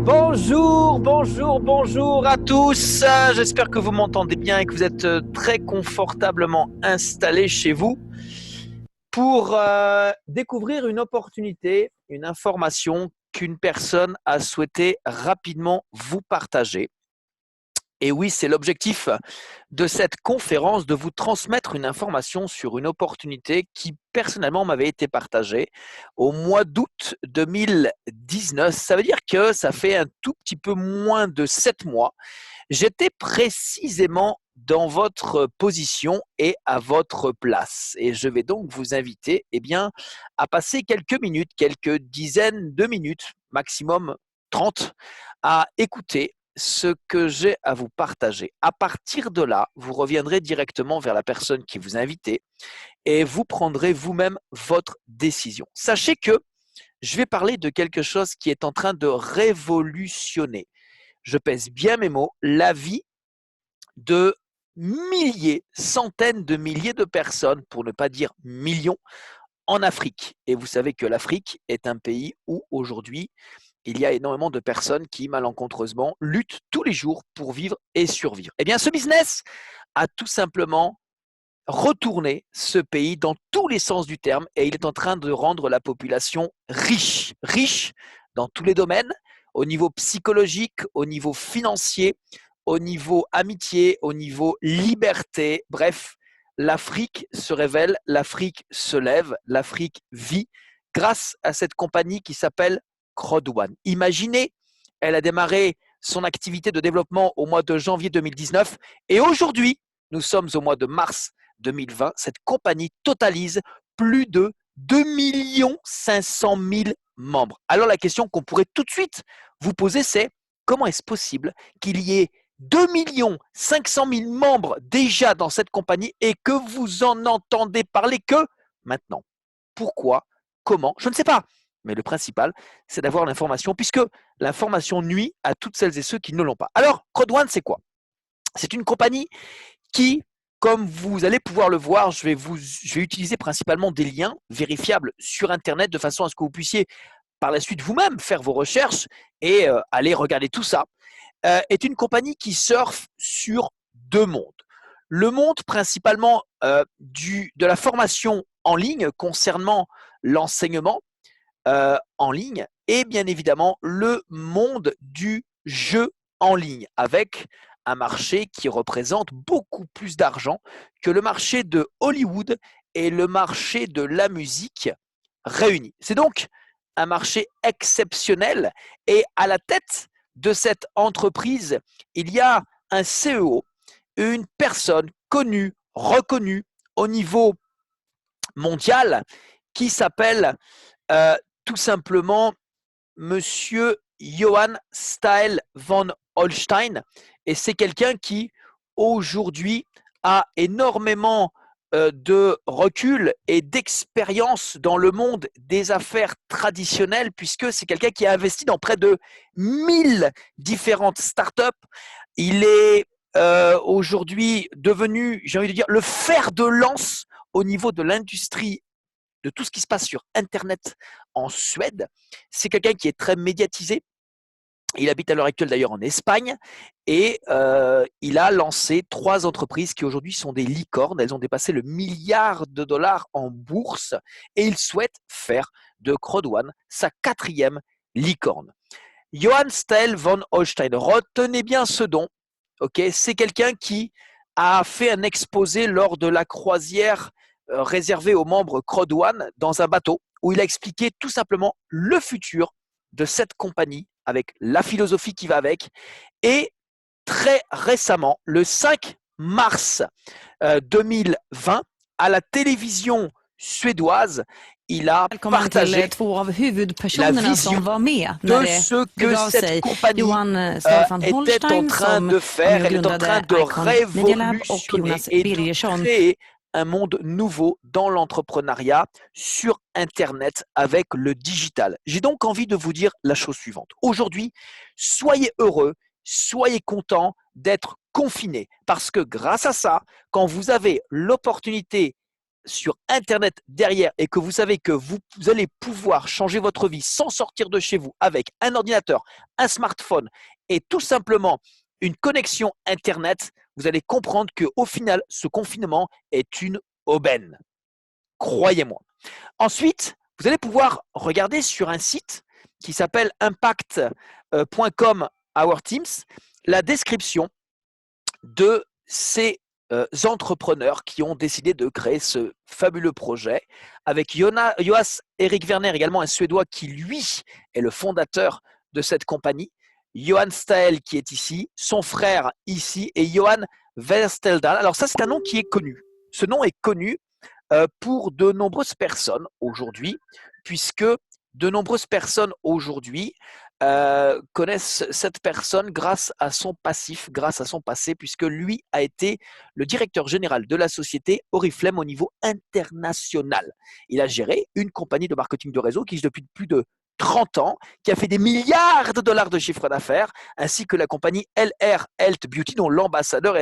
Bonjour, bonjour, bonjour à tous. J'espère que vous m'entendez bien et que vous êtes très confortablement installés chez vous pour découvrir une opportunité, une information qu'une personne a souhaité rapidement vous partager. Et oui, c'est l'objectif de cette conférence, de vous transmettre une information sur une opportunité qui personnellement m'avait été partagée au mois d'août 2019. Ça veut dire que ça fait un tout petit peu moins de 7 mois. J'étais précisément dans votre position et à votre place. Et je vais donc vous inviter à passer quelques minutes, quelques dizaines de minutes, maximum 30, à écouter ce que j'ai à vous partager. À partir de là, vous reviendrez directement vers la personne qui vous a invité et vous prendrez vous-même votre décision. Sachez que je vais parler de quelque chose qui est en train de révolutionner, je pèse bien mes mots, la vie de milliers, centaines de milliers de personnes, pour ne pas dire millions, en Afrique. Et vous savez que l'Afrique est un pays où aujourd'hui, il y a énormément de personnes qui, malencontreusement, luttent tous les jours pour vivre et survivre. Eh bien, ce business a tout simplement retourné ce pays dans tous les sens du terme et il est en train de rendre la population riche, riche dans tous les domaines, au niveau psychologique, au niveau financier, au niveau amitié, au niveau liberté. Bref, l'Afrique se révèle, l'Afrique se lève, l'Afrique vit grâce à cette compagnie qui s'appelle Crowd1. Imaginez, elle a démarré son activité de développement au mois de janvier 2019 et aujourd'hui, nous sommes au mois de mars 2020, cette compagnie totalise plus de 2 500 000 membres. Alors la question qu'on pourrait tout de suite vous poser, c'est comment est-ce possible qu'il y ait 2 500 000 membres déjà dans cette compagnie et que vous en entendez parler que maintenant? Pourquoi? Comment? Je ne sais pas. Mais le principal, c'est d'avoir l'information, puisque l'information nuit à toutes celles et ceux qui ne l'ont pas. Alors, Crowd1, c'est quoi? C'est une compagnie qui, comme vous allez pouvoir le voir, je vais utiliser principalement des liens vérifiables sur Internet de façon à ce que vous puissiez par la suite vous-même faire vos recherches et aller regarder tout ça, est une compagnie qui surfe sur deux mondes. Le monde principalement de la formation en ligne concernant l'enseignement en ligne et bien évidemment le monde du jeu en ligne avec un marché qui représente beaucoup plus d'argent que le marché de Hollywood et le marché de la musique réunis. C'est donc un marché exceptionnel et à la tête de cette entreprise, il y a un CEO, une personne connue, reconnue au niveau mondial qui s'appelle euh, tout simplement Monsieur Johann Stael von Holstein. Et c'est quelqu'un qui, aujourd'hui, a énormément de recul et d'expérience dans le monde des affaires traditionnelles, puisque c'est quelqu'un qui a investi dans près de 1000 différentes startups. Il est aujourd'hui devenu, j'ai envie de dire, le fer de lance au niveau de l'industrie de tout ce qui se passe sur Internet en Suède. C'est quelqu'un qui est très médiatisé. Il habite à l'heure actuelle d'ailleurs en Espagne et il a lancé 3 entreprises qui aujourd'hui sont des licornes. Elles ont dépassé le $1 milliard en bourse et il souhaite faire de Crowd1 sa 4e licorne. Johann Stael von Holstein, retenez bien ce don. Okay, c'est quelqu'un qui a fait un exposé lors de la croisière réservée aux membres Crowd1 dans un bateau où il a expliqué tout simplement le futur de cette compagnie avec la philosophie qui va avec. Et très récemment, le 5 mars 2020, à la télévision suédoise, il a Välkommen till partagé två av la huvudpersonerna vision som var med de när det ce que begav cette sig. compagnie Johan Stefan était en Holstein train som de var faire. med och Elle est en train grundade de Icon Media Lab och révolutionner Jonas et de Birgersson. créer un monde nouveau dans l'entrepreneuriat sur Internet avec le digital. J'ai donc envie de vous dire la chose suivante. Aujourd'hui, soyez heureux, soyez contents d'être confinés parce que grâce à ça, quand vous avez l'opportunité sur Internet derrière et que vous savez que vous allez pouvoir changer votre vie sans sortir de chez vous avec un ordinateur, un smartphone et tout simplement une connexion Internet, vous allez comprendre qu'au final, ce confinement est une aubaine. Croyez-moi. Ensuite, vous allez pouvoir regarder sur un site qui s'appelle impact.com Our Teams la description de ces entrepreneurs qui ont décidé de créer ce fabuleux projet avec Joas Erik Werner, également un Suédois qui, lui, est le fondateur de cette compagnie, Johan Stael qui est ici, son frère ici et Johan Versteldal. Alors ça, c'est un nom qui est connu. Ce nom est connu pour de nombreuses personnes aujourd'hui, puisque de nombreuses personnes aujourd'hui connaissent cette personne grâce à son passif, grâce à son passé, puisque lui a été le directeur général de la société Oriflame au niveau international. Il a géré une compagnie de marketing de réseau qui existe depuis plus de 30 ans, qui a fait des milliards de dollars de chiffre d'affaires, ainsi que la compagnie LR Health Beauty, dont l'ambassadeur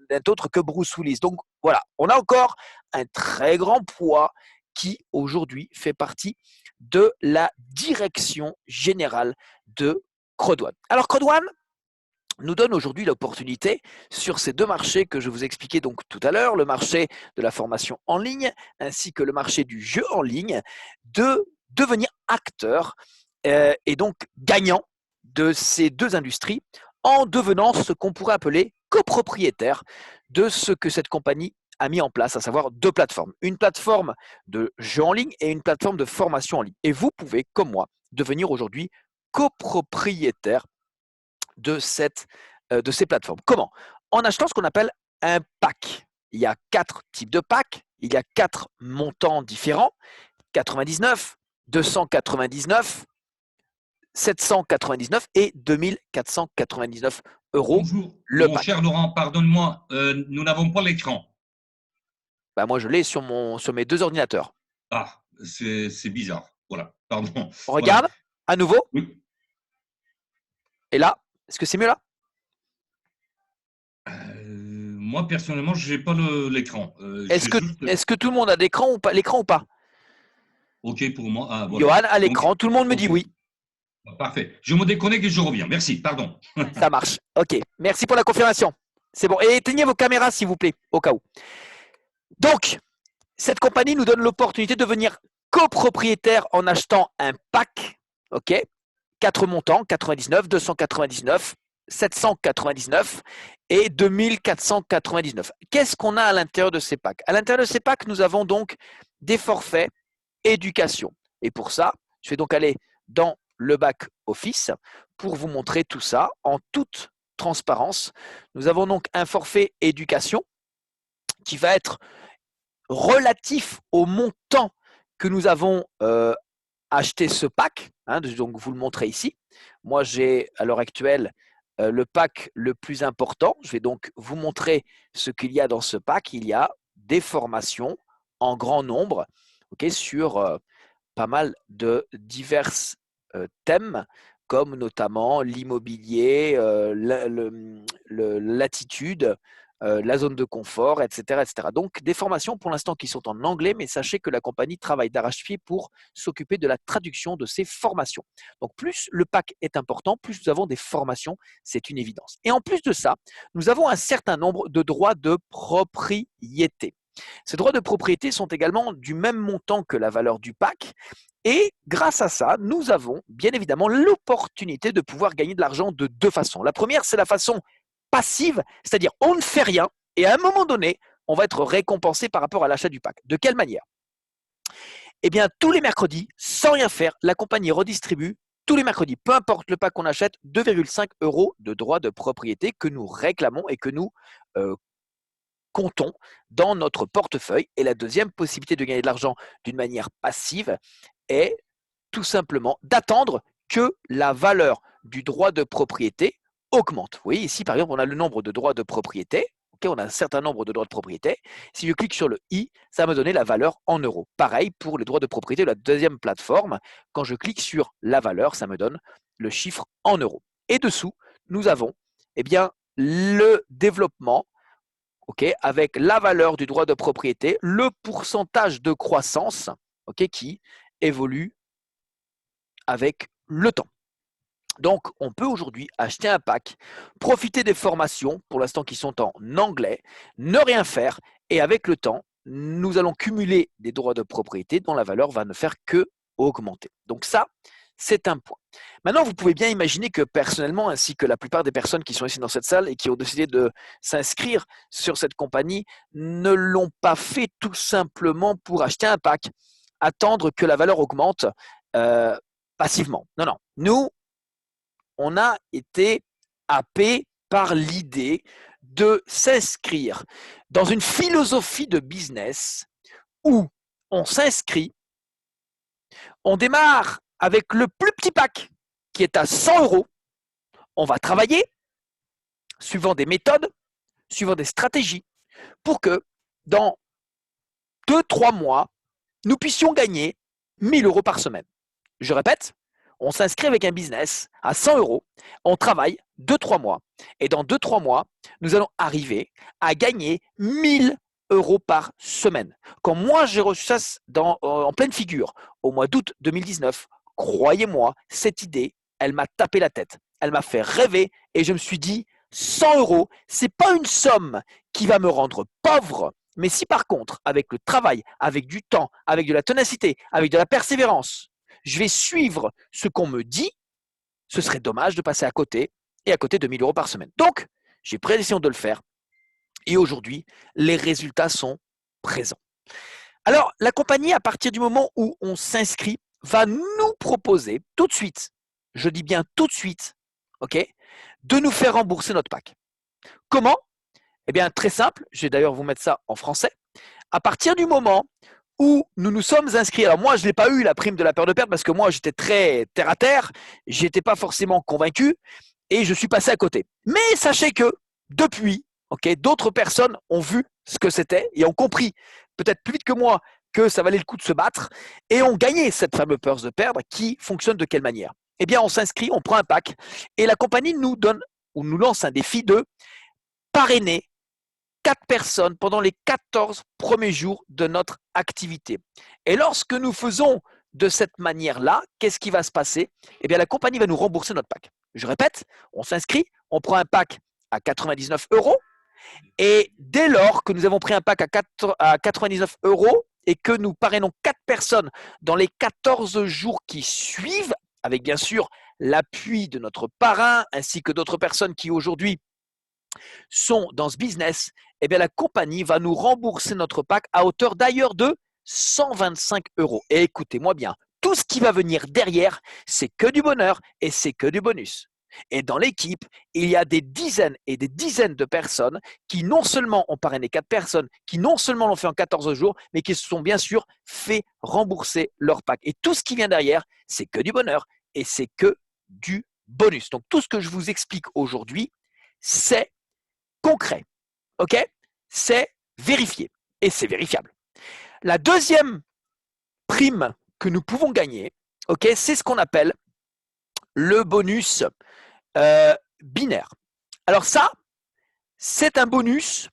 n'est autre que Bruce Willis. Donc voilà, on a encore un très grand poids qui aujourd'hui fait partie de la direction générale de Crodwan. Alors Crodwan nous donne aujourd'hui l'opportunité sur ces deux marchés que je vous expliquais donc tout à l'heure, le marché de la formation en ligne ainsi que le marché du jeu en ligne, de devenir acteur et donc gagnant de ces deux industries en devenant ce qu'on pourrait appeler copropriétaire de ce que cette compagnie a mis en place, à savoir deux plateformes. Une plateforme de jeu en ligne et une plateforme de formation en ligne. Et vous pouvez, comme moi, devenir aujourd'hui copropriétaire de ces plateformes. Comment? En achetant ce qu'on appelle un pack. Il y a 4 types de packs, il y a 4 montants différents, 99, 299, 799 et 2499 euros. Bonjour, le mon pack. cher Laurent, pardonne-moi, nous n'avons pas l'écran. Bah moi, je l'ai sur mes deux ordinateurs. Ah, c'est bizarre. Voilà, pardon. On regarde voilà. à nouveau. Oui. Et là, est-ce que c'est mieux là? Moi, personnellement, je n'ai pas l'écran. Est-ce que tout le monde a l'écran ou pas? OK pour moi. Ah, voilà. Johan a l'écran, tout le monde me dit oui. Parfait. Je me déconnecte et je reviens. Merci, pardon. Ça marche. OK. Merci pour la confirmation. C'est bon. Et éteignez vos caméras, s'il vous plaît, au cas où. Donc, cette compagnie nous donne l'opportunité de devenir copropriétaire en achetant un pack. OK. 4 montants, 99, 299, 799 et 2499. Qu'est-ce qu'on a à l'intérieur de ces packs? À l'intérieur de ces packs, nous avons donc des forfaits éducation. Et pour ça, je vais donc aller dans le back office pour vous montrer tout ça en toute transparence. Nous avons donc un forfait éducation qui va être relatif au montant que nous avons acheté ce pack. Donc vous le montrez ici. Moi, j'ai à l'heure actuelle le pack le plus important. Je vais donc vous montrer ce qu'il y a dans ce pack. Il y a des formations en grand nombre, sur pas mal de divers thèmes, comme notamment l'immobilier, l'attitude, la zone de confort, etc., etc. Donc, des formations pour l'instant qui sont en anglais, mais sachez que la compagnie travaille d'arrache-pied pour s'occuper de la traduction de ces formations. Donc, plus le pack est important, plus nous avons des formations, c'est une évidence. Et en plus de ça, nous avons un certain nombre de droits de propriété. Ces droits de propriété sont également du même montant que la valeur du pack. Et grâce à ça, nous avons bien évidemment l'opportunité de pouvoir gagner de l'argent de deux façons. La première, c'est la façon passive, c'est-à-dire on ne fait rien et à un moment donné, on va être récompensé par rapport à l'achat du pack. De quelle manière? Eh bien, tous les mercredis, sans rien faire, la compagnie redistribue tous les mercredis, peu importe le pack qu'on achète, 2,5 € de droits de propriété que nous réclamons et que nous comptons dans notre portefeuille. Et la deuxième possibilité de gagner de l'argent d'une manière passive est tout simplement d'attendre que la valeur du droit de propriété augmente. Vous voyez ici, par exemple, on a le nombre de droits de propriété. On a un certain nombre de droits de propriété. Si je clique sur le i, ça va me donner la valeur en euros. Pareil pour les droits de propriété de la deuxième plateforme. Quand je clique sur la valeur, ça me donne le chiffre en euros. Et dessous, nous avons le développement avec la valeur du droit de propriété, le pourcentage de croissance qui évolue avec le temps. Donc, on peut aujourd'hui acheter un pack, profiter des formations, pour l'instant qui sont en anglais, ne rien faire, et avec le temps, nous allons cumuler des droits de propriété dont la valeur va ne faire que augmenter. Donc ça, c'est un point. Maintenant, vous pouvez bien imaginer que personnellement, ainsi que la plupart des personnes qui sont ici dans cette salle et qui ont décidé de s'inscrire sur cette compagnie, ne l'ont pas fait tout simplement pour acheter un pack, attendre que la valeur augmente passivement. Non, non. Nous, on a été happé par l'idée de s'inscrire dans une philosophie de business où on s'inscrit, on démarre avec le plus petit pack qui est à 100 €. On va travailler suivant des méthodes, suivant des stratégies pour que dans 2-3 mois, nous puissions gagner 1 000 € par semaine. Je répète, on s'inscrit avec un business à 100 €, on travaille 2-3 mois. Et dans 2-3 mois, nous allons arriver à gagner 1 000 € par semaine. Quand moi, j'ai reçu ça en pleine figure, au mois d'août 2019, croyez-moi, cette idée, elle m'a tapé la tête. Elle m'a fait rêver et je me suis dit, 100 €, ce n'est pas une somme qui va me rendre pauvre. Mais si par contre, avec le travail, avec du temps, avec de la ténacité, avec de la persévérance, je vais suivre ce qu'on me dit, ce serait dommage de passer à côté et à côté de 1 000 € par semaine. Donc, j'ai pris la décision de le faire et aujourd'hui, les résultats sont présents. Alors, la compagnie, à partir du moment où on s'inscrit, va nous proposer tout de suite, je dis bien tout de suite, de nous faire rembourser notre pack. Comment? Eh bien, très simple, je vais d'ailleurs vous mettre ça en français. À partir du moment où nous nous sommes inscrits. Alors moi, je n'ai pas eu la prime de la peur de perdre parce que moi, j'étais très terre à terre, je n'étais pas forcément convaincu et je suis passé à côté. Mais sachez que depuis, d'autres personnes ont vu ce que c'était et ont compris, peut-être plus vite que moi, que ça valait le coup de se battre et ont gagné cette fameuse peur de perdre qui fonctionne de quelle manière? Eh bien, on s'inscrit, on prend un pack et la compagnie nous donne ou nous lance un défi de parrainer 4 personnes pendant les 14 premiers jours de notre activité. Et lorsque nous faisons de cette manière-là, qu'est-ce qui va se passer? Eh bien, la compagnie va nous rembourser notre pack. Je répète, on s'inscrit, on prend un pack à 99 € et dès lors que nous avons pris un pack à 99 € et que nous parrainons 4 personnes dans les 14 jours qui suivent, avec bien sûr l'appui de notre parrain ainsi que d'autres personnes qui aujourd'hui sont dans ce business, eh bien la compagnie va nous rembourser notre pack à hauteur d'ailleurs de 125 €. Et écoutez-moi bien, tout ce qui va venir derrière, c'est que du bonheur et c'est que du bonus. Et dans l'équipe, il y a des dizaines et des dizaines de personnes qui non seulement ont parrainé 4 personnes, qui non seulement l'ont fait en 14 jours, mais qui se sont bien sûr fait rembourser leur pack. Et tout ce qui vient derrière, c'est que du bonheur et c'est que du bonus. Donc tout ce que je vous explique aujourd'hui, c'est concret, c'est vérifié et c'est vérifiable. La deuxième prime que nous pouvons gagner, c'est ce qu'on appelle le bonus binaire. Alors ça, c'est un bonus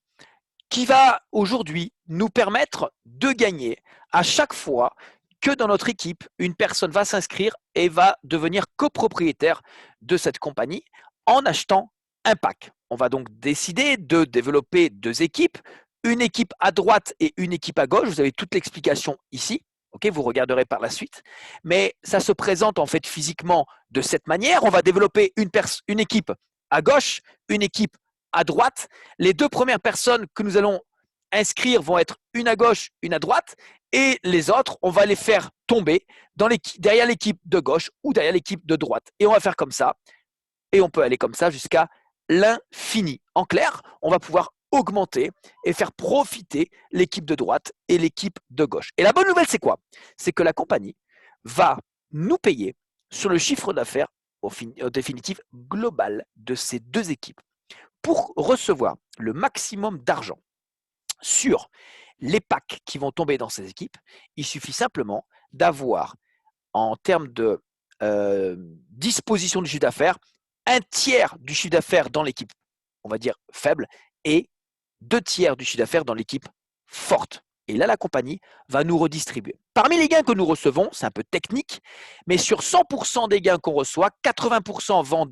qui va aujourd'hui nous permettre de gagner à chaque fois que dans notre équipe, une personne va s'inscrire et va devenir copropriétaire de cette compagnie en achetant un pack. On va donc décider de développer 2 équipes, une équipe à droite et une équipe à gauche. Vous avez toute l'explication ici. Vous regarderez par la suite. Mais ça se présente en fait physiquement de cette manière. On va développer une équipe à gauche, une équipe à droite. Les 2 premières personnes que nous allons inscrire vont être une à gauche, une à droite. Et les autres, on va les faire tomber derrière l'équipe de gauche ou derrière l'équipe de droite. Et on va faire comme ça. Et on peut aller comme ça jusqu'à l'infini. En clair, on va pouvoir augmenter et faire profiter l'équipe de droite et l'équipe de gauche. Et la bonne nouvelle, c'est quoi? C'est que la compagnie va nous payer sur le chiffre d'affaires au définitif global de ces 2 équipes. Pour recevoir le maximum d'argent sur les packs qui vont tomber dans ces équipes, il suffit simplement d'avoir, en termes de disposition du chiffre d'affaires, un tiers du chiffre d'affaires dans l'équipe, on va dire faible, et 2/3 du chiffre d'affaires dans l'équipe forte. Et là, la compagnie va nous redistribuer. Parmi les gains que nous recevons, c'est un peu technique, mais sur 100% des gains qu'on reçoit, 80% vont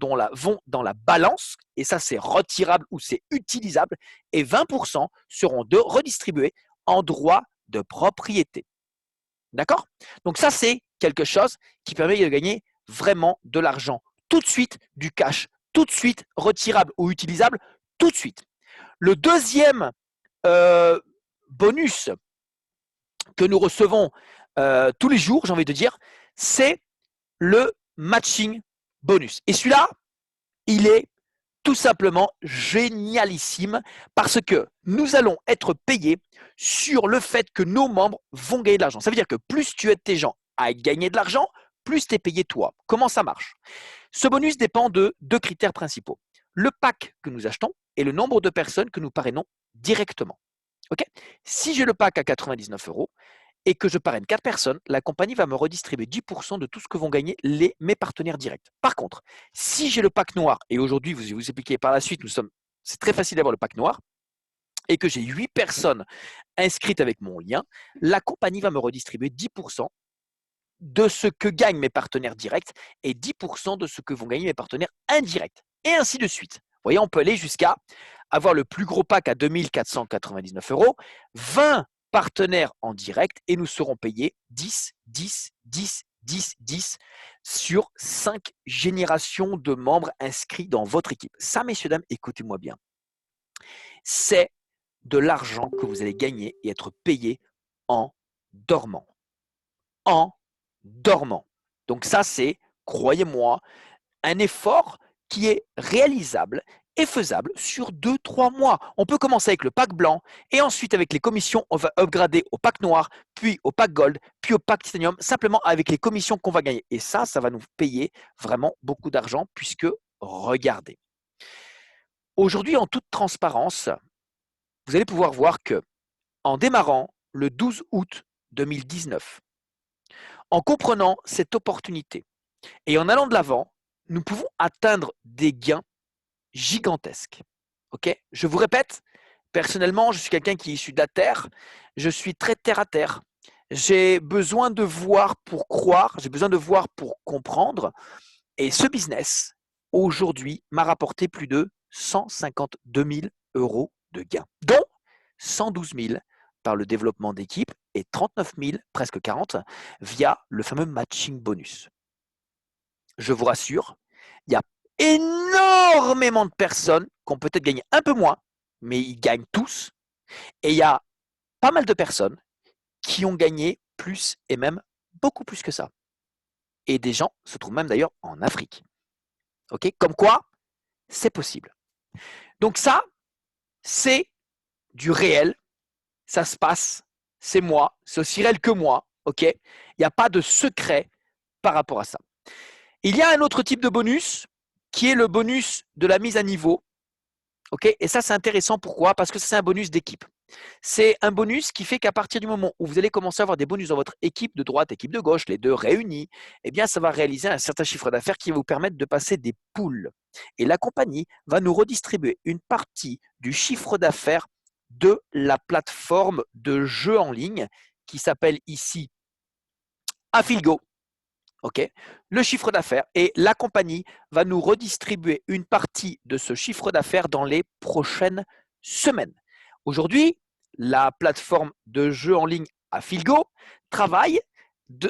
dans la balance, et ça c'est retirable ou c'est utilisable, et 20% seront redistribués en droit de propriété. D'accord? Donc ça, c'est quelque chose qui permet de gagner vraiment de l'argent tout de suite, du cash, tout de suite, retirable ou utilisable, tout de suite. Le deuxième bonus que nous recevons tous les jours, j'ai envie de dire, c'est le matching bonus. Et celui-là, il est tout simplement génialissime parce que nous allons être payés sur le fait que nos membres vont gagner de l'argent. Ça veut dire que plus tu aides tes gens à gagner de l'argent, plus tu es payé toi. Comment ça marche? Ce bonus dépend de 2 critères principaux. Le pack que nous achetons et le nombre de personnes que nous parrainons directement. Okay? Si j'ai le pack à 99 € et que je parraine 4 personnes, la compagnie va me redistribuer 10% de tout ce que vont gagner mes partenaires directs. Par contre, si j'ai le pack noir, et aujourd'hui, je vais vous expliquer par la suite, c'est très facile d'avoir le pack noir, et que j'ai 8 personnes inscrites avec mon lien, la compagnie va me redistribuer 10% de ce que gagnent mes partenaires directs et 10% de ce que vont gagner mes partenaires indirects. Et ainsi de suite. Vous voyez, on peut aller jusqu'à avoir le plus gros pack à 2 499 €, 20 partenaires en direct et nous serons payés 10, 10, 10, 10, 10 sur 5 générations de membres inscrits dans votre équipe. Ça, messieurs, dames, écoutez-moi bien. C'est de l'argent que vous allez gagner et être payé en dormant. En dormant. Donc ça, c'est, croyez-moi, un effort qui est réalisable et faisable sur 2-3 mois. On peut commencer avec le pack blanc et ensuite avec les commissions, on va upgrader au pack noir, puis au pack gold, puis au pack titanium, simplement avec les commissions qu'on va gagner. Et ça va nous payer vraiment beaucoup d'argent puisque, regardez, aujourd'hui, en toute transparence, vous allez pouvoir voir que en démarrant le 12 août 2019, en comprenant cette opportunité et en allant de l'avant, nous pouvons atteindre des gains gigantesques. Okay? Je vous répète, personnellement, je suis quelqu'un qui est issu de la terre. Je suis très terre à terre. J'ai besoin de voir pour croire, j'ai besoin de voir pour comprendre. Et ce business, aujourd'hui, m'a rapporté plus de 152 000 € de gains, dont 112 000 par le développement d'équipe et 39 000, presque 40, via le fameux matching bonus. Je vous rassure, il y a énormément de personnes qui ont peut-être gagné un peu moins, mais ils gagnent tous. Et il y a pas mal de personnes qui ont gagné plus et même beaucoup plus que ça. Et des gens se trouvent même d'ailleurs en Afrique. Okay? Comme quoi, c'est possible. Donc ça, c'est du réel. Ça se passe, c'est moi, c'est aussi réel que moi. Okay? Il n'y a pas de secret par rapport à ça. Il y a un autre type de bonus qui est le bonus de la mise à niveau. Okay? Et ça, c'est intéressant. Pourquoi? Parce que c'est un bonus d'équipe. C'est un bonus qui fait qu'à partir du moment où vous allez commencer à avoir des bonus dans votre équipe de droite, équipe de gauche, les deux réunis, eh bien, ça va réaliser un certain chiffre d'affaires qui va vous permettre de passer des poules. Et la compagnie va nous redistribuer une partie du chiffre d'affaires de la plateforme de jeu en ligne qui s'appelle ici Affilgo. Okay. Le chiffre d'affaires et la compagnie va nous redistribuer une partie de ce chiffre d'affaires dans les prochaines semaines. Aujourd'hui, la plateforme de jeu en ligne Affilgo travaille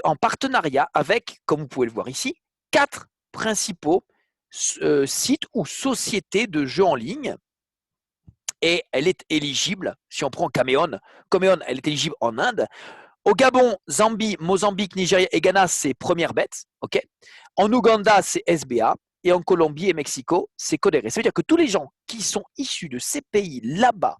en partenariat avec, comme vous pouvez le voir ici, 4 principaux sites ou sociétés de jeux en ligne. Et elle est éligible, si on prend Cameon, elle est éligible en Inde. Au Gabon, Zambie, Mozambique, Nigeria et Ghana, c'est Première Bet. Okay. En Ouganda, c'est SBA. Et en Colombie et Mexico, c'est Codere. Ça veut dire que tous les gens qui sont issus de ces pays là-bas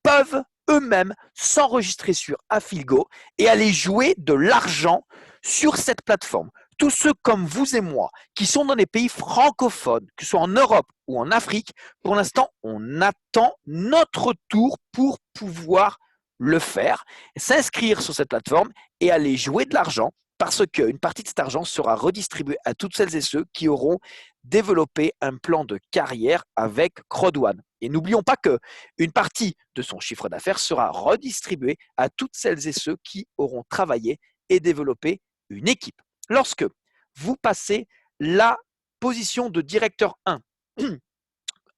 peuvent eux-mêmes s'enregistrer sur Affilgo et aller jouer de l'argent sur cette plateforme. Tous ceux comme vous et moi qui sont dans les pays francophones, que ce soit en Europe ou en Afrique, pour l'instant, on attend notre tour pour pouvoir le faire, s'inscrire sur cette plateforme et aller jouer de l'argent parce qu'une partie de cet argent sera redistribuée à toutes celles et ceux qui auront développer un plan de carrière avec CrowdOne. Et n'oublions pas qu'une partie de son chiffre d'affaires sera redistribuée à toutes celles et ceux qui auront travaillé et développé une équipe. Lorsque vous passez la position de directeur 1,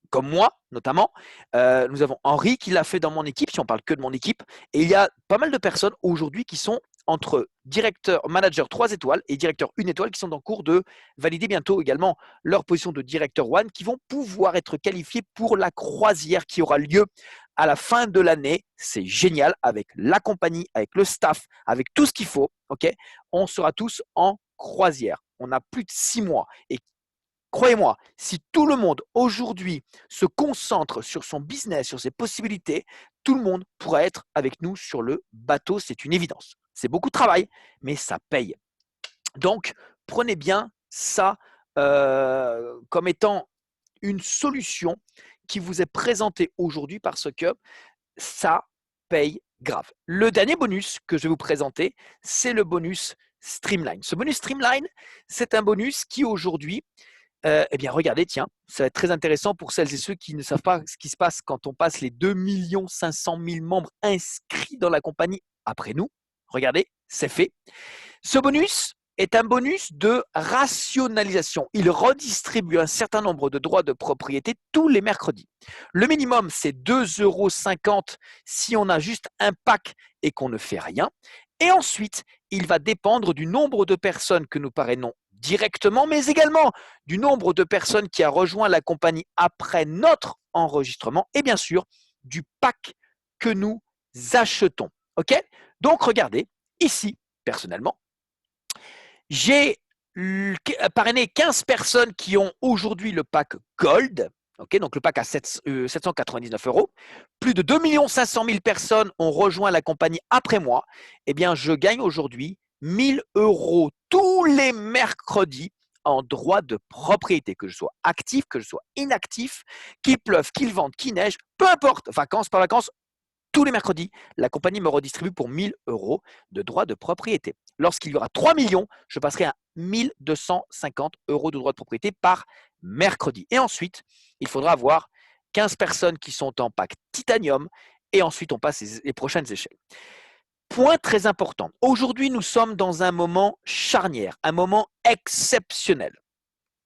comme moi notamment, nous avons Henri qui l'a fait dans mon équipe, si on parle que de mon équipe, et il y a pas mal de personnes aujourd'hui qui sont entre directeur, manager 3 étoiles et directeur 1 étoile qui sont en cours de valider bientôt également leur position de directeur 1 qui vont pouvoir être qualifiés pour la croisière qui aura lieu à la fin de l'année. C'est génial avec la compagnie, avec le staff, avec tout ce qu'il faut. Okay, on sera tous en croisière. On a plus de 6 mois et croyez-moi, si tout le monde aujourd'hui se concentre sur son business, sur ses possibilités, tout le monde pourra être avec nous sur le bateau, c'est une évidence. C'est beaucoup de travail, mais ça paye. Donc, prenez bien ça comme étant une solution qui vous est présentée aujourd'hui parce que ça paye grave. Le dernier bonus que je vais vous présenter, c'est le bonus Streamline. Ce bonus Streamline, c'est un bonus qui aujourd'hui eh bien, regardez, tiens, ça va être très intéressant pour celles et ceux qui ne savent pas ce qui se passe quand on passe les 2 500 000 membres inscrits dans la compagnie après nous. Regardez, c'est fait. Ce bonus est un bonus de rationalisation. Il redistribue un certain nombre de droits de propriété tous les mercredis. Le minimum, c'est 2,50 € si on a juste un pack et qu'on ne fait rien. Et ensuite, il va dépendre du nombre de personnes que nous parrainons directement, mais également du nombre de personnes qui a rejoint la compagnie après notre enregistrement et bien sûr du pack que nous achetons. Ok? Donc regardez, ici, personnellement, j'ai parrainé 15 personnes qui ont aujourd'hui le pack Gold. Okay, donc le pack à 799 €. Plus de 2 500 000 personnes ont rejoint la compagnie après moi. Eh bien, je gagne aujourd'hui 1 000 € tous les mercredis en droit de propriété, que je sois actif, que je sois inactif, qu'il pleuve, qu'il vente, qu'il neige, peu importe, vacances, pas vacances, tous les mercredis, la compagnie me redistribue pour 1 000 € de droits de propriété. Lorsqu'il y aura 3 millions, je passerai à 1 250 € de droits de propriété par mercredi. Et ensuite, il faudra avoir 15 personnes qui sont en pack titanium et ensuite on passe les prochaines échelles. Point très important. Aujourd'hui, nous sommes dans un moment charnière, un moment exceptionnel.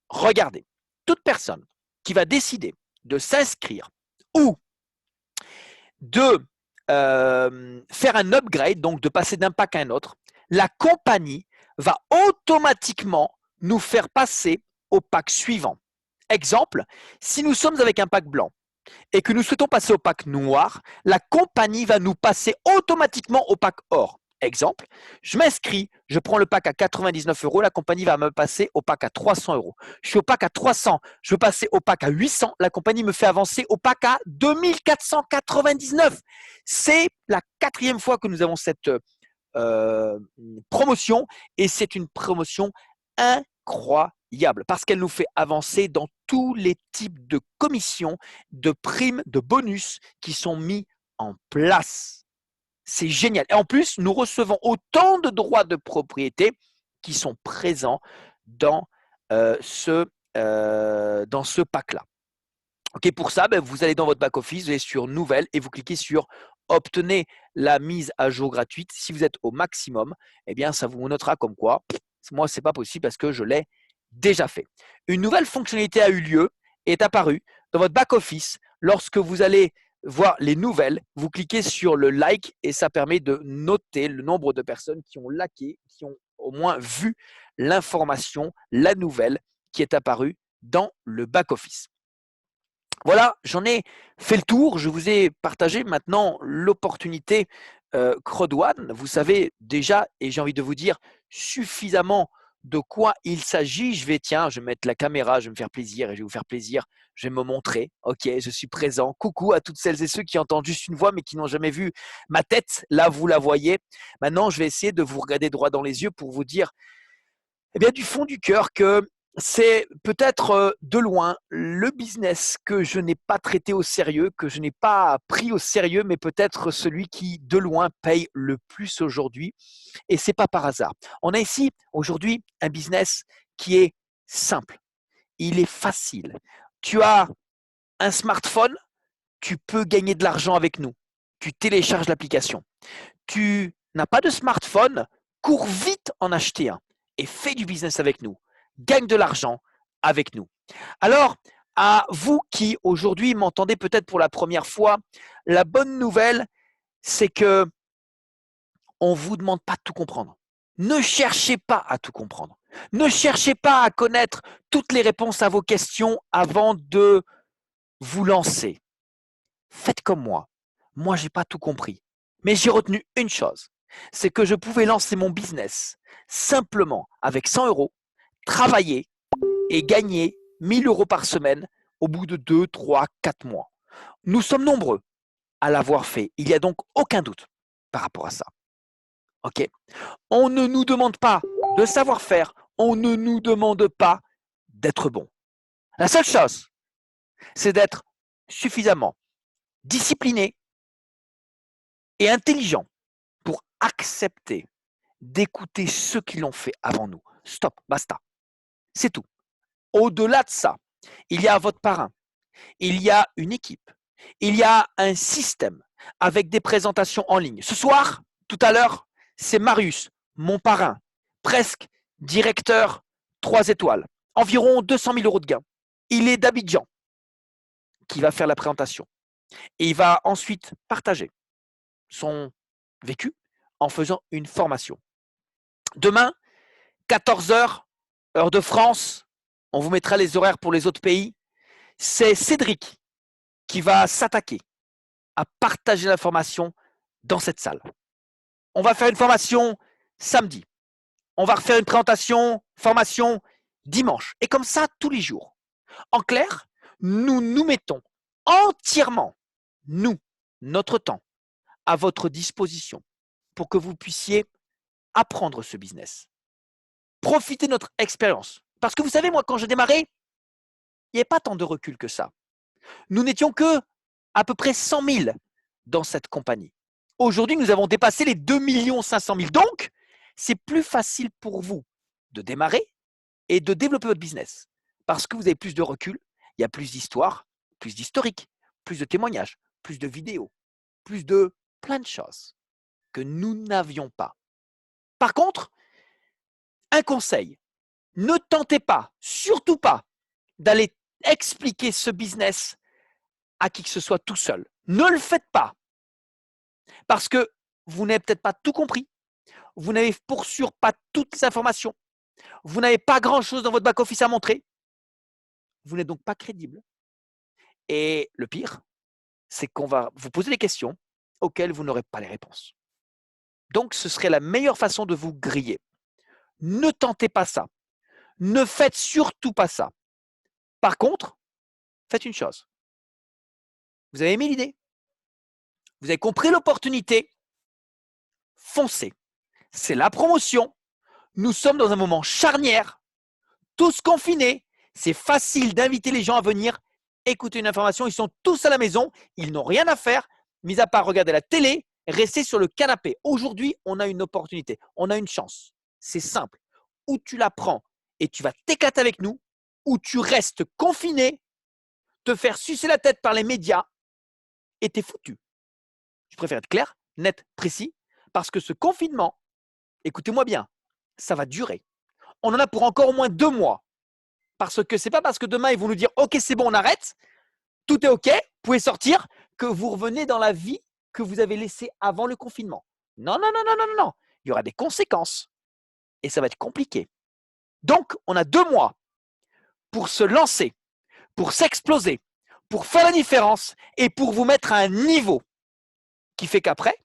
Regardez, toute personne qui va décider de s'inscrire ou de faire un upgrade, donc de passer d'un pack à un autre, la compagnie va automatiquement nous faire passer au pack suivant. Exemple, si nous sommes avec un pack blanc et que nous souhaitons passer au pack noir, la compagnie va nous passer automatiquement au pack or. Exemple, je m'inscris, je prends le pack à 99 €, la compagnie va me passer au pack à 300 €. Je suis au pack à 300, je veux passer au pack à 800, la compagnie me fait avancer au pack à 2499. C'est la 4e fois que nous avons cette promotion et c'est une promotion incroyable parce qu'elle nous fait avancer dans tous les types de commissions, de primes, de bonus qui sont mis en place. C'est génial. Et en plus, nous recevons autant de droits de propriété qui sont présents dans ce pack-là. Okay, pour ça, vous allez dans votre back-office, vous allez sur Nouvelles et vous cliquez sur Obtenez la mise à jour gratuite. Si vous êtes au maximum, eh bien, ça vous notera comme quoi, moi, ce n'est pas possible parce que je l'ai déjà fait. Une nouvelle fonctionnalité a eu lieu et est apparue dans votre back-office lorsque vous allez voir les nouvelles, vous cliquez sur le like et ça permet de noter le nombre de personnes qui ont liké, qui ont au moins vu l'information, la nouvelle qui est apparue dans le back-office. Voilà, j'en ai fait le tour. Je vous ai partagé maintenant l'opportunité CrowdOne. Vous savez déjà, et j'ai envie de vous dire suffisamment de quoi il s'agit. Je vais mettre la caméra, je vais me faire plaisir et je vais vous faire plaisir. Je vais me montrer. Ok, je suis présent. Coucou à toutes celles et ceux qui entendent juste une voix mais qui n'ont jamais vu ma tête. Là, vous la voyez. Maintenant, je vais essayer de vous regarder droit dans les yeux pour vous dire, eh bien, du fond du cœur que c'est peut-être de loin le business que je n'ai pas traité au sérieux, que je n'ai pas pris au sérieux, mais peut-être celui qui de loin paye le plus aujourd'hui. Et ce n'est pas par hasard. On a ici aujourd'hui un business qui est simple. il est facile. Tu as un smartphone, tu peux gagner de l'argent avec nous. Tu télécharges l'application. Tu n'as pas de smartphone, cours vite en acheter un et fais du business avec nous. Gagne de l'argent avec nous. Alors, à vous qui aujourd'hui m'entendez peut-être pour la première fois, la bonne nouvelle, c'est que on ne vous demande pas de tout comprendre. Ne cherchez pas à tout comprendre. Ne cherchez pas à connaître toutes les réponses à vos questions avant de vous lancer. Faites comme moi. Moi, je n'ai pas tout compris. Mais j'ai retenu une chose, c'est que je pouvais lancer mon business simplement avec 100 euros, travailler et gagner 1000 euros par semaine au bout de 2, 3, 4 mois. Nous sommes nombreux à l'avoir fait. Il n'y a donc aucun doute par rapport à ça. Ok ? On ne nous demande pas de savoir-faire, on ne nous demande pas d'être bon. La seule chose, c'est d'être suffisamment discipliné et intelligent pour accepter d'écouter ceux qui l'ont fait avant nous. Stop, basta. C'est tout. Au-delà de ça, il y a votre parrain, il y a une équipe, il y a un système avec des présentations en ligne. Ce soir, tout à l'heure, c'est Marius, mon parrain, presque directeur 3 étoiles, environ 200 000 euros de gains. Il est d'Abidjan qui va faire la présentation. Et il va ensuite partager son vécu en faisant une formation. Demain, 14h, heure de France, on vous mettra les horaires pour les autres pays. C'est Cédric qui va s'attaquer à partager l'information dans cette salle. On va faire une formation samedi. On va refaire une formation dimanche. Et comme ça, tous les jours. En clair, nous nous mettons entièrement, notre temps, à votre disposition pour que vous puissiez apprendre ce business. Profitez de notre expérience. Parce que vous savez, moi, quand j'ai démarré, il n'y avait pas tant de recul que ça. Nous n'étions que à peu près 100 000 dans cette compagnie. Aujourd'hui, nous avons dépassé les 2 500 000. Donc, c'est plus facile pour vous de démarrer et de développer votre business. Parce que vous avez plus de recul, il y a plus d'histoires, plus d'historique, plus de témoignages, plus de vidéos, plus de plein de choses que nous n'avions pas. Par contre, un conseil, ne tentez pas, surtout pas, d'aller expliquer ce business à qui que ce soit tout seul. Ne le faites pas. Parce que vous n'avez peut-être pas tout compris. Vous n'avez pour sûr pas toutes les informations. Vous n'avez pas grand-chose dans votre back-office à montrer. Vous n'êtes donc pas crédible. Et le pire, c'est qu'on va vous poser des questions auxquelles vous n'aurez pas les réponses. Donc, ce serait la meilleure façon de vous griller. Ne tentez pas ça. Ne faites surtout pas ça. Par contre, faites une chose. Vous avez aimé l'idée? Vous avez compris l'opportunité? Foncez. C'est la promotion. Nous sommes dans un moment charnière. Tous confinés. C'est facile d'inviter les gens à venir écouter une information. Ils sont tous à la maison. Ils n'ont rien à faire, mis à part regarder la télé, rester sur le canapé. Aujourd'hui, on a une opportunité. On a une chance. C'est simple. Ou tu la prends et tu vas t'éclater avec nous, ou tu restes confiné, te faire sucer la tête par les médias et t'es foutu. Je préfère être clair, net, précis, parce que ce confinement, écoutez-moi bien, ça va durer. On en a pour encore au moins 2 mois. Parce que c'est pas parce que demain ils vont nous dire ok c'est bon on arrête, tout est ok, vous pouvez sortir, que vous revenez dans la vie que vous avez laissée avant le confinement. Non, non, non, non, non, non, non. Il y aura des conséquences et ça va être compliqué. Donc on a 2 mois pour se lancer, pour s'exploser, pour faire la différence et pour vous mettre à un niveau qui fait qu'après,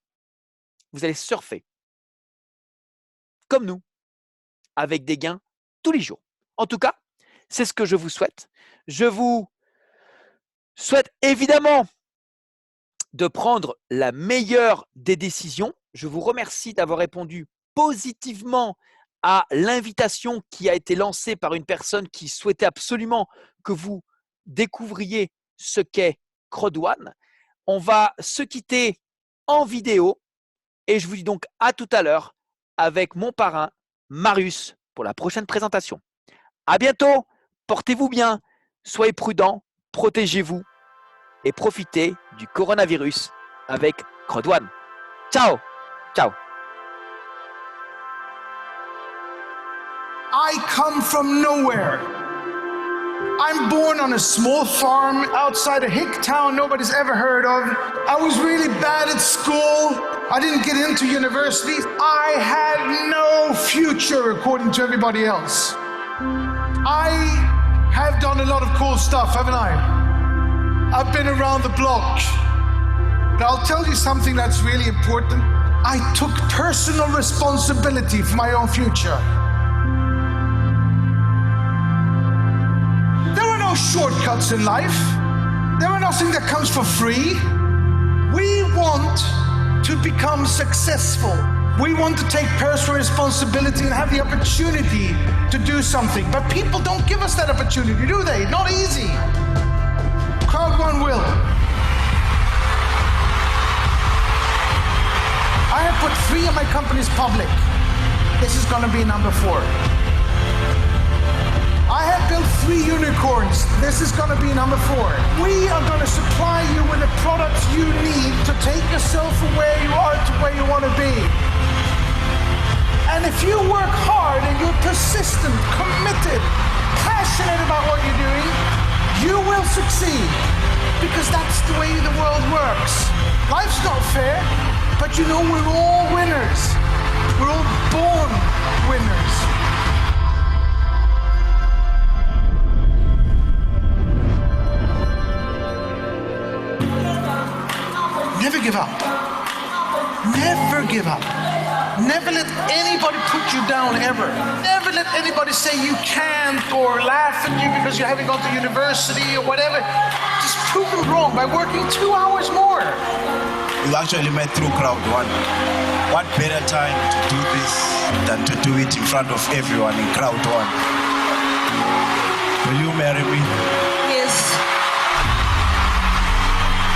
vous allez surfer comme nous, avec des gains tous les jours. En tout cas, c'est ce que je vous souhaite. Je vous souhaite évidemment de prendre la meilleure des décisions. Je vous remercie d'avoir répondu positivement à l'invitation qui a été lancée par une personne qui souhaitait absolument que vous découvriez ce qu'est Crowd1. On va se quitter en vidéo et je vous dis donc à tout à l'heure avec mon parrain Marius pour la prochaine présentation. À bientôt Portez-vous bien, soyez prudents, protégez-vous et profitez du coronavirus avec Crowd1. Ciao, ciao. I come from nowhere. I'm born on a small farm outside a hick town nobody's ever heard of. I was really bad at school. I didn't get into university. I had no future according to everybody else. I have done a lot of cool stuff, haven't I? I've been around the block. But I'll tell you something that's really important. I took personal responsibility for my own future. No shortcuts in life. There are nothing that comes for free. We want to become successful. We want to take personal responsibility and have the opportunity to do something. But people don't give us that opportunity, do they? Not easy. Crowd1 will. I have put 3 of my companies public. This is going to be number 4. I have built 3 unicorns. This is going to be number 4. We are going to supply you with the products you need to take yourself from where you are to where you want to be. And if you work hard and you're persistent, committed, passionate about what you're doing, you will succeed. Because that's the way the world works. Life's not fair, but you know we're all winners. We're all born winners. Never give up. Never give up. Never let anybody put you down, ever. Never let anybody say you can't or laugh at you because you haven't gone to university or whatever. Just prove them wrong by working 2 hours more. You actually met through Crowd1. What better time to do this than to do it in front of everyone in Crowd1? Will you marry me? Yes.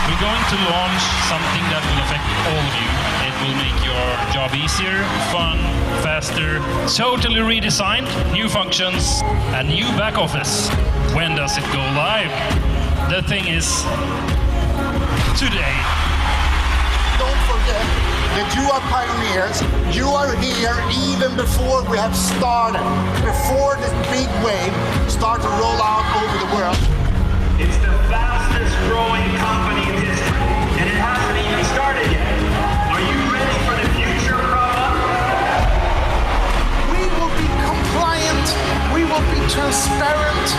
We're going to launch something that will affect all of you. It will make your job easier, fun, faster, totally redesigned, new functions, and new back office. When does it go live? The thing is, today. Don't forget that you are pioneers. You are here even before we have started, before this big wave starts to roll out over the world. It's the fastest growing company in history, and it hasn't even started yet. Are you ready for the future, Crowd1? We will be compliant, we will be transparent,